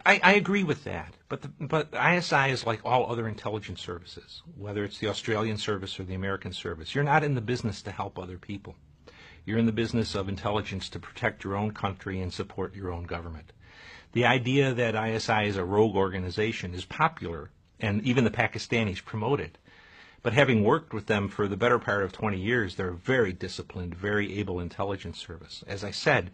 I agree with that, but ISI is like all other intelligence services, whether it's the Australian service or the American service. You're not in the business to help other people. You're in the business of intelligence to protect your own country and support your own government. The idea that ISI is a rogue organization is popular, and even the Pakistanis promote it. But having worked with them for the better part of 20 years, they're a very disciplined, very able intelligence service. As I said,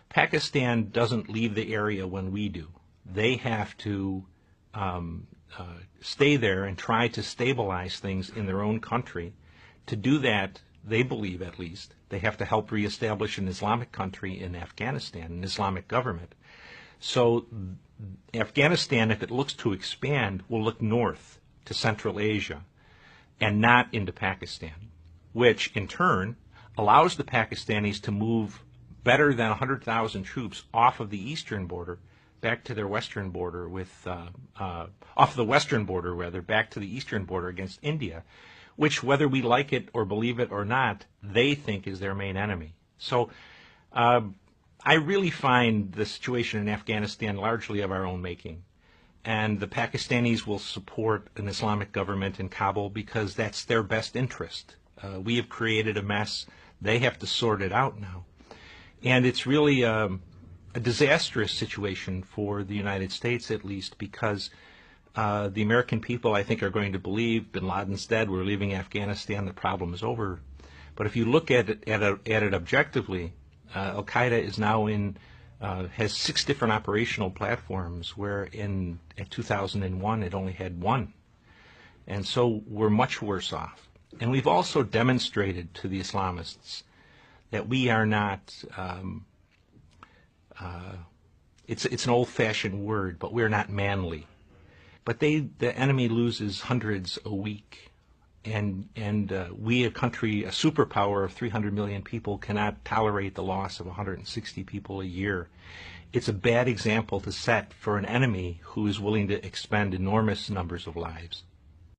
Pakistan doesn't leave the area when we do. They have to stay there and try to stabilize things in their own country. To do that, they believe at least, they have to help reestablish an Islamic country in Afghanistan, an Islamic government. So Afghanistan, if it looks to expand, will look north to Central Asia and not into Pakistan, which in turn allows the Pakistanis to move better than 100,000 troops off of the eastern border back to their western border off the western border rather, back to the eastern border against India, which, whether we like it or believe it or not, they think is their main enemy. So I really find the situation in Afghanistan largely of our own making. And the Pakistanis will support an Islamic government in Kabul because that's their best interest. We have created a mess. They have to sort it out now. And it's really a disastrous situation for the United States, at least, because the American people, I think, are going to believe bin Laden's dead, we're leaving Afghanistan, the problem is over. But if you look at it objectively, Al-Qaeda is now has 6 different operational platforms, where at 2001 it only had 1. And so we're much worse off. And we've also demonstrated to the Islamists that we are not, it's an old-fashioned word, but we're not manly. But the enemy loses hundreds a week, and we, a country, a superpower of 300 million people, cannot tolerate the loss of 160 people a year. It's a bad example to set for an enemy who is willing to expend enormous numbers of lives.